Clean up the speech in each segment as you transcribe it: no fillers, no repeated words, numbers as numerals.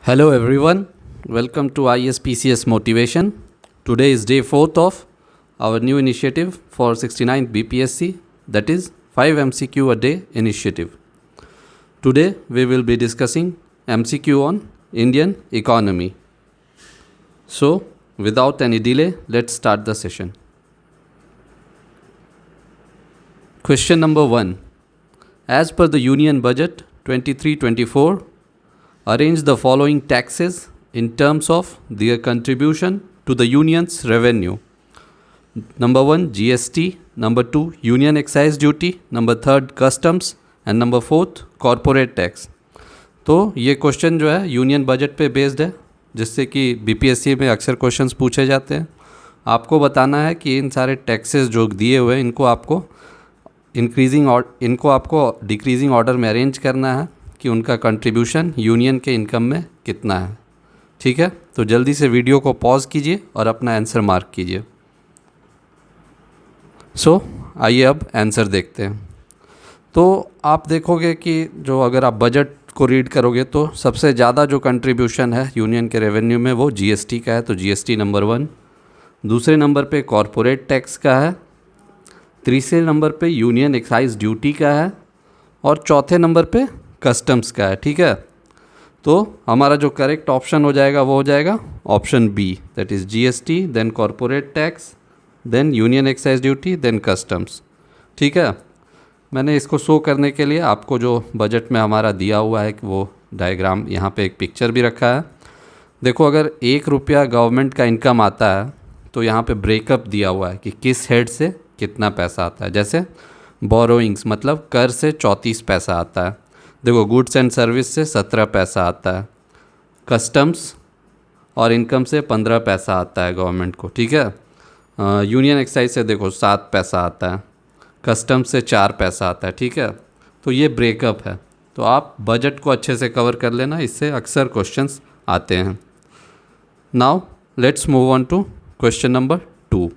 Hello everyone, welcome to ISPCS Motivation. Today is day 4th of our new initiative for 69th BPSC, that is 5 MCQ a day initiative. Today we will be discussing MCQ on Indian economy. So without any delay, let's start the session. Question number 1. As per the Union Budget 23-24, arrange the following taxes in terms of their contribution to the union's revenue. Number 1 GST, number 2 union excise duty, number 3 customs and number 4 corporate tax. तो ये question जो है union budget पे based है, जिससे कि BPSC में अक्सर क्वेश्चंस पूछे जाते हैं. आपको बताना है कि इन सारे टैक्सेस जो दिए हुए हैं इनको आपको डिक्रीजिंग ऑर्डर में अरेंज करना है कि उनका कंट्रीब्यूशन यूनियन के इनकम में कितना है. ठीक है, तो जल्दी से वीडियो को पॉज कीजिए और अपना आंसर मार्क कीजिए. आइए अब आंसर देखते हैं. तो आप देखोगे कि जो अगर आप बजट को रीड करोगे तो सबसे ज़्यादा जो कंट्रीब्यूशन है यूनियन के रेवेन्यू में वो जीएसटी का है, तो जीएसटी नंबर 1. दूसरे नंबर पे कॉरपोरेट टैक्स का है. तीसरे नंबर पे यूनियन एक्साइज ड्यूटी का है और चौथे नंबर पे कस्टम्स का है. ठीक है, तो हमारा जो करेक्ट ऑप्शन हो जाएगा वो हो जाएगा option B, that is GST, then corporate tax, then union excise duty, then customs. ठीक है, मैंने इसको शो करने के लिए आपको जो बजट में हमारा दिया हुआ है वो डायग्राम, यहाँ पे एक पिक्चर भी रखा है. देखो, अगर 1 रुपया गवर्नमेंट का इनकम आता है तो यहाँ पे ब्रेकअप दिया हुआ है कि किस हेड से कितना पैसा आता है. जैसे बोरोइंग्स मतलब कर से 34 पैसा आता है. देखो, गुड्स एंड सर्विस से 17 पैसा आता है. कस्टम्स और इनकम से 15 पैसा आता है गवर्नमेंट को. ठीक है, यूनियन एक्साइज से देखो 7 पैसा आता है, कस्टम्स से 4 पैसा आता है. ठीक है, तो ये ब्रेकअप है. तो आप बजट को अच्छे से कवर कर लेना, इससे अक्सर क्वेश्चंस आते हैं. Now let's move on to question number 2.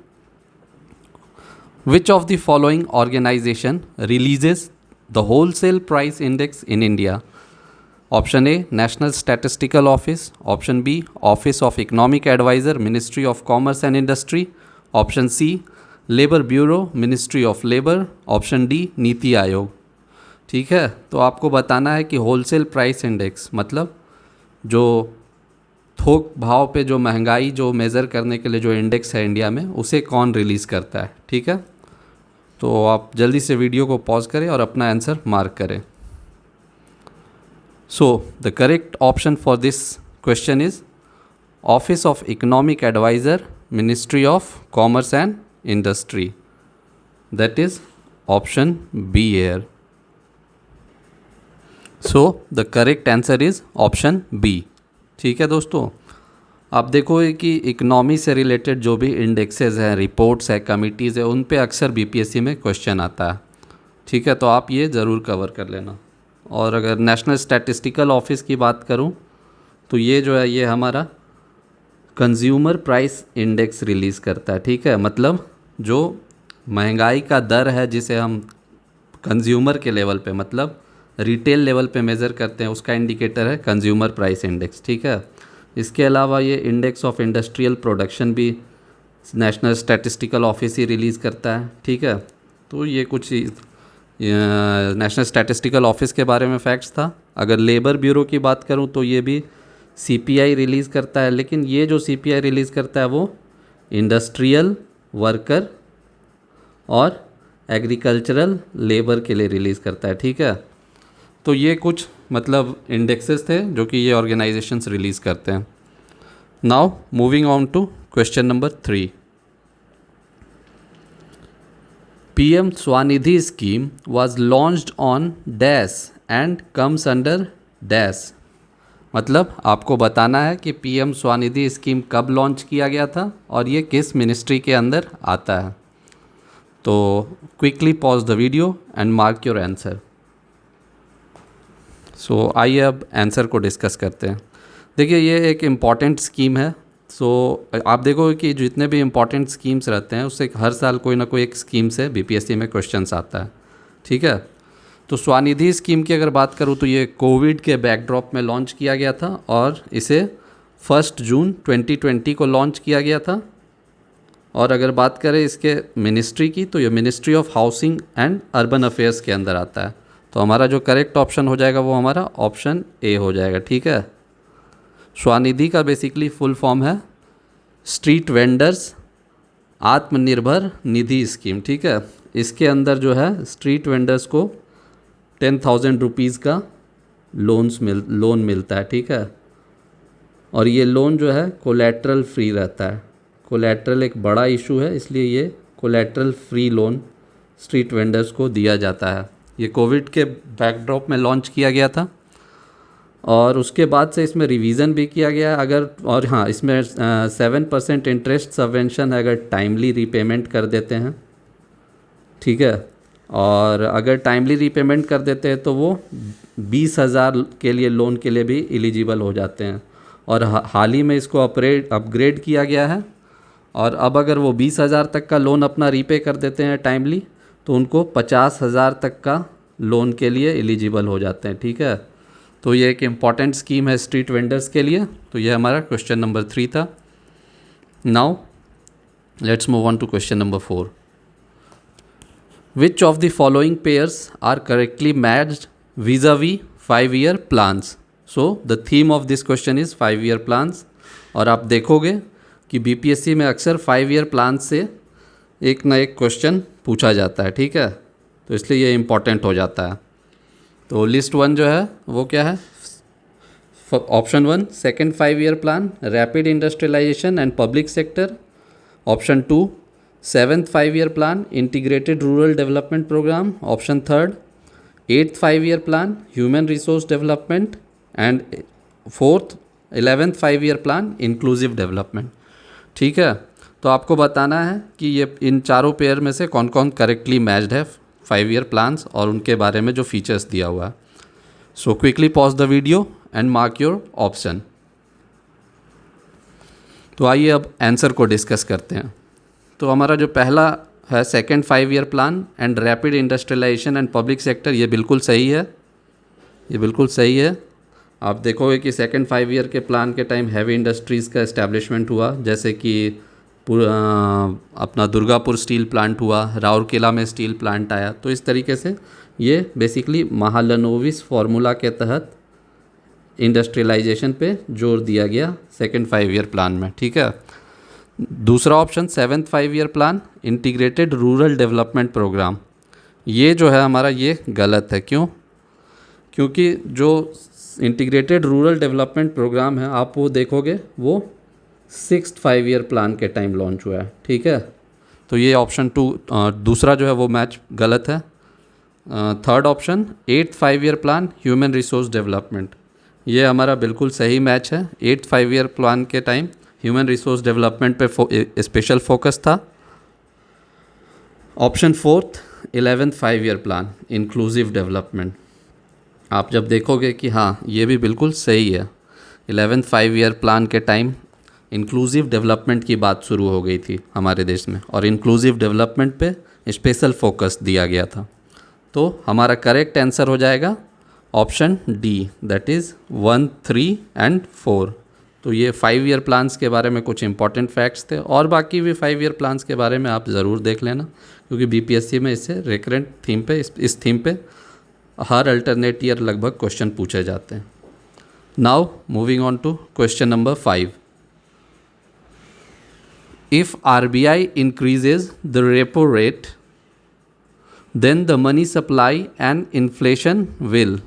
Which of the following organization releases the wholesale price index in India? Option A, National Statistical Office. Option B, Office of Economic Advisor, Ministry of Commerce and Industry. Option C, Labor Bureau, Ministry of Labor. Option D, NITI Aayog. ठीक है, तो आपको बताना है कि wholesale price index मतलब जो थोक भाव पे जो महंगाई जो मेज़र करने के लिए जो इंडेक्स है इंडिया में, उसे कौन रिलीज़ करता है. ठीक है, तो आप जल्दी से वीडियो को पॉज करें और अपना आंसर मार्क करें. So the correct option for this question is office of economic adviser, ministry of commerce and industry. That is option B air. So the correct answer is option B. ठीक है दोस्तों, आप देखोगे कि economy से related जो भी indexes हैं, रिपोर्ट्स है, कमिटीज़ है, उन पे अक्सर बीपीएससी में क्वेश्चन आता है. ठीक है, तो आप ये ज़रूर कवर कर लेना. और अगर नेशनल स्टैटिस्टिकल ऑफिस की बात करूं तो ये जो है ये हमारा कंज्यूमर प्राइस इंडेक्स रिलीज़ करता है. ठीक है, मतलब जो महंगाई का दर है जिसे हम कंज्यूमर के लेवल पे मतलब रिटेल लेवल पे मेज़र करते हैं, उसका इंडिकेटर है कंज्यूमर प्राइस इंडेक्स. ठीक है, इसके अलावा ये इंडेक्स ऑफ इंडस्ट्रियल प्रोडक्शन भी नेशनल स्टैटिस्टिकल ऑफिस ही रिलीज़ करता है. ठीक है, तो ये कुछ नेशनल स्टैटिस्टिकल ऑफिस के बारे में फैक्ट्स था. अगर लेबर ब्यूरो की बात करूं तो ये भी सीपीआई रिलीज़ करता है, लेकिन ये जो सीपीआई रिलीज़ करता है वो इंडस्ट्रियल वर्कर और एग्रीकल्चरल लेबर के लिए रिलीज़ करता है. ठीक है, तो ये कुछ मतलब इंडेक्सेस थे जो कि ये ऑर्गेनाइजेशंस रिलीज़ करते हैं. Now moving on to question number 3. PM Svanidhi scheme was launched on dash and comes under dash. मतलब आपको बताना है कि पीएम स्वनिधि स्कीम कब लॉन्च किया गया था और ये किस मिनिस्ट्री के अंदर आता है. तो quickly pause the video and mark your answer. So आइए अब आंसर को डिस्कस करते हैं. देखिए, ये एक इम्पॉर्टेंट स्कीम है. आप देखोगे कि जितने भी इम्पॉर्टेंट स्कीम्स रहते हैं उससे हर साल कोई ना कोई एक स्कीम से बीपीएससी में क्वेश्चंस आता है. ठीक है, तो स्वनिधि स्कीम की अगर बात करूँ तो ये कोविड के बैकड्रॉप में लॉन्च किया गया था और इसे 1 जून 2020 को लॉन्च किया गया था। और अगर बात करें इसके मिनिस्ट्री की तो ये ministry of housing and urban affairs के अंदर आता है। तो हमारा जो करेक्ट ऑप्शन हो जाएगा वो हमारा ऑप्शन ए हो जाएगा। ठीक है, स्वनिधि का बेसिकली फुल फॉर्म है street vendors Atmanirbhar Nidhi scheme. ठीक है, इसके अंदर जो है स्ट्रीट वेंडर्स को 10,000 रुपीज़ का लोन मिलता है। ठीक है, और ये लोन जो है कोलेट्रल फ्री रहता है। कोलेट्रल एक बड़ा इशू है, इसलिए ये collateral free loan street vendors को दिया जाता है। ये कोविड के बैकड्रॉप में लॉन्च किया गया था और उसके बाद से इसमें रिवीजन भी किया गया है। अगर और हाँ, इसमें 7% इंटरेस्ट सबवेंशन है अगर टाइमली रीपेमेंट कर देते हैं। ठीक है, और अगर टाइमली रीपेमेंट कर देते हैं तो वो 20,000 के लिए लोन के लिए भी एलिजिबल हो जाते हैं। और हाल ही में इसको अपग्रेड किया गया है और अब अगर वो 20,000 तक का लोन अपना रीपे कर देते हैं टाइमली तो उनको 50,000 तक का लोन के लिए एलिजिबल हो जाते हैं। ठीक है, तो ये एक इम्पॉर्टेंट स्कीम है स्ट्रीट वेंडर्स के लिए। तो ये हमारा क्वेश्चन नंबर 3 था। Now let's move on to question number 4। Which of the following pairs are correctly matched vis-a-vis 5-year plans? So the theme of this question is 5-year plans। और आप देखोगे कि बीपीएससी में अक्सर 5-year plans से एक ना एक क्वेश्चन पूछा जाता है। ठीक है, तो इसलिए ये इम्पॉर्टेंट हो जाता है। तो लिस्ट 1 जो है वो क्या है? Option 1 second 5-year plan rapid industrialization and public sector. Option 2 7th 5-year plan integrated rural development program। option 3 8th 5-year plan human resource development and 4th 11th 5-year plan inclusive development। ठीक है, तो आपको बताना है कि ये इन चारों pair में से कौन कौन करेक्टली मैच्ड है 5-year plans और उनके बारे में जो फीचर्स दिया हुआ है। So quickly pause the video and mark your option. तो आइए अब आंसर को डिस्कस करते हैं। तो हमारा जो पहला है second 5-year plan and rapid industrialization and public sector, ये बिल्कुल सही है। ये बिल्कुल सही है। आप देखोगे कि सेकेंड 5-year के प्लान के टाइम हैवी इंडस्ट्रीज़ का इस्टेब्लिशमेंट हुआ, जैसे कि अपना दुर्गापुर स्टील प्लांट हुआ, राउरकेला में स्टील प्लांट आया। तो इस तरीके से ये बेसिकली महालनोबिस फार्मूला के तहत इंडस्ट्रियलाइजेशन पे जोर दिया गया सेकेंड 5-year प्लान में। ठीक है, दूसरा option 7th 5-year plan integrated rural development programme, ये जो है हमारा ये गलत है। क्यों? क्योंकि जो इंटीग्रेटेड रूरल डेवलपमेंट प्रोग्राम है आप वो देखोगे वो 6th 5-year प्लान के टाइम लॉन्च हुआ है। ठीक है, तो ये ऑप्शन 2 दूसरा जो है वो मैच गलत है। Third option 8th 5-year plan human resource development, ये हमारा बिल्कुल सही मैच है। 8th 5-year प्लान के टाइम ह्यूमन रिसोर्स डेवलपमेंट पे स्पेशल फोकस था। Option 4th 11th 5-year plan inclusive development, आप जब देखोगे कि हाँ ये भी बिल्कुल सही है। 11th 5-year प्लान के टाइम इंक्लूसिव डेवलपमेंट की बात शुरू हो गई थी हमारे देश में और इंक्लूसिव डेवलपमेंट पे स्पेशल फोकस दिया गया था। तो हमारा करेक्ट आंसर हो जाएगा option D, that is 1, 3 and 4। तो ये 5-year प्लान्स के बारे में कुछ इंपॉर्टेंट फैक्ट्स थे और बाकी भी 5-year प्लान्स के बारे में आप ज़रूर देख लेना, क्योंकि बीपीएससी में इससे रिकरेंट थीम पे इस थीम पे हर अल्टरनेट ईयर लगभग क्वेश्चन पूछे जाते हैं। Now moving on to question number 5। If RBI increases the repo rate then the money supply and inflation will,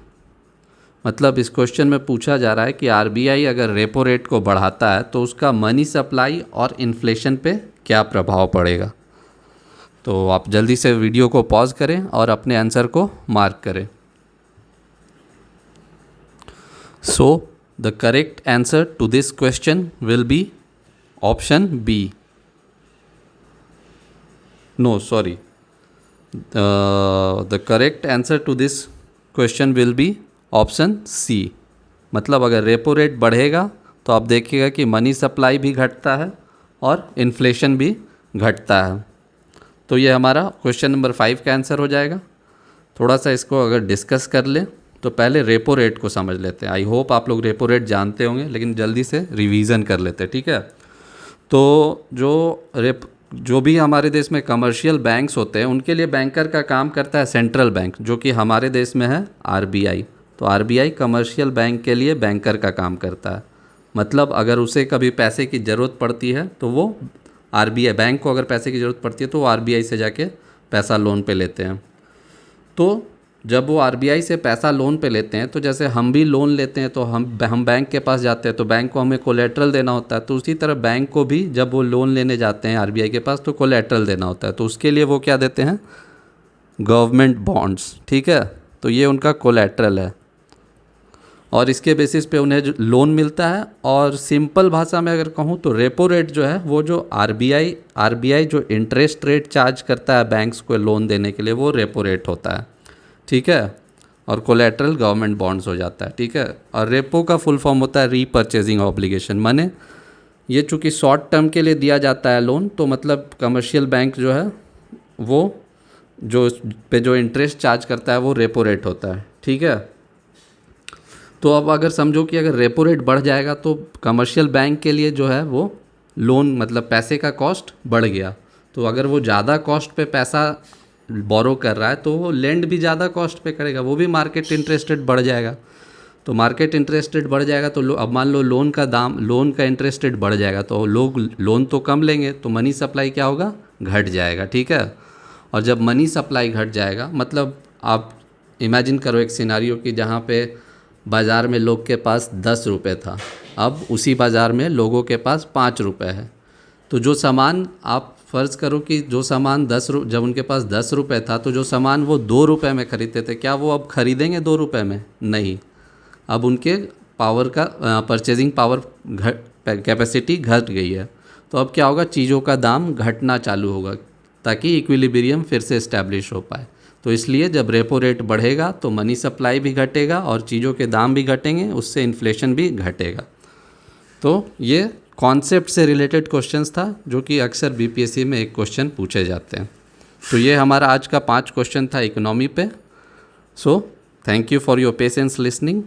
मतलब इस क्वेश्चन में पूछा जा रहा है कि आरबीआई अगर रेपो रेट को बढ़ाता है तो उसका मनी सप्लाई और इन्फ्लेशन पे क्या प्रभाव पड़ेगा। तो आप जल्दी से वीडियो को पॉज करें और अपने आंसर को मार्क करें। So the correct answer to this question will be option B. No sorry, the correct answer to this question will be option C. मतलब अगर रेपो रेट बढ़ेगा तो आप देखिएगा कि मनी सप्लाई भी घटता है और इन्फ्लेशन भी घटता है। तो ये हमारा क्वेश्चन नंबर 5 का आंसर हो जाएगा। थोड़ा सा इसको अगर डिस्कस कर लें तो पहले रेपो रेट को समझ लेते हैं। आई होप आप लोग रेपो रेट जानते होंगे, लेकिन जल्दी से रिवीजन कर लेते हैं, ठीक है। तो जो भी हमारे देश में कमर्शियल बैंक्स होते हैं उनके लिए बैंकर का काम करता है सेंट्रल बैंक, जो कि हमारे देश में है आरबीआई। तो आरबीआई कमर्शियल बैंक के लिए बैंकर का काम करता है। मतलब अगर उसे कभी पैसे की ज़रूरत पड़ती है तो वो आरबीआई बैंक को अगर पैसे की ज़रूरत पड़ती है तो वो आरबीआई से जाके पैसा लोन पे लेते हैं। तो जब वो आरबीआई से पैसा लोन पे लेते हैं तो जैसे हम भी लोन लेते हैं तो हम बैंक के पास जाते हैं तो बैंक को हमें कोलेट्रल देना होता है। तो उसी तरह बैंक को भी जब वो लोन लेने जाते हैं आरबीआई के पास तो कोलेट्रल देना होता है। तो उसके लिए वो क्या देते हैं, गवर्नमेंट बॉन्ड्स, ठीक है। तो ये उनका कोलेट्रल है और इसके बेसिस पे उन्हें जो लोन मिलता है। और सिंपल भाषा में अगर कहूँ तो रेपो रेट जो है वो जो आरबीआई जो इंटरेस्ट रेट चार्ज करता है बैंक्स को लोन देने के लिए वो रेपो रेट होता है, ठीक है। और कोलेट्रल गवर्नमेंट बॉन्ड्स हो जाता है, ठीक है। और रेपो का फुल फॉर्म होता है रीपर्चेजिंग ऑब्लिगेशन। माने ये चूँकि शॉर्ट टर्म के लिए दिया जाता है लोन, तो मतलब कमर्शियल बैंक जो है वो जो इंटरेस्ट चार्ज करता है वो रेपो रेट होता है, ठीक है। तो अब अगर समझो कि अगर रेपो रेट बढ़ जाएगा तो कमर्शियल बैंक के लिए जो है वो लोन मतलब पैसे का कॉस्ट बढ़ गया। तो अगर वो ज़्यादा कॉस्ट पे पैसा बोरो कर रहा है तो वो लेंड भी ज़्यादा कॉस्ट पे करेगा, वो भी मार्केट इंटरेस्ट रेट बढ़ जाएगा। तो मार्केट इंटरेस्ट रेट बढ़ जाएगा तो अब मान लो लोन का इंटरेस्ट रेट बढ़ जाएगा तो लोग लोन तो कम लेंगे, तो मनी सप्लाई क्या होगा, घट जाएगा, ठीक है। और जब मनी सप्लाई घट जाएगा मतलब आप इमेजिन करो एक सिनारियो कि जहाँ पे बाज़ार में लोग के पास 10 रुपये था, अब उसी बाज़ार में लोगों के पास 5 रुपये है। तो जो सामान आप फ़र्ज़ करो कि जो सामान जब उनके पास 10 रुपये था तो जो सामान वो 2 रुपये में ख़रीदते थे, क्या वो अब ख़रीदेंगे 2 रुपये में? नहीं। अब उनके पावर का परचेजिंग पावर कैपेसिटी घट गई है। तो अब क्या होगा, चीज़ों का दाम घटना चालू होगा ताकि इक्विलिब्रियम फिर से इस्टेब्लिश हो पाए। तो इसलिए जब रेपो रेट बढ़ेगा तो मनी सप्लाई भी घटेगा और चीज़ों के दाम भी घटेंगे, उससे इन्फ्लेशन भी घटेगा। तो ये कॉन्सेप्ट से रिलेटेड क्वेश्चंस था जो कि अक्सर बीपीएससी में एक क्वेश्चन पूछे जाते हैं। तो ये हमारा आज का 5 क्वेश्चन था इकोनॉमी पे। So thank you for your patience listening.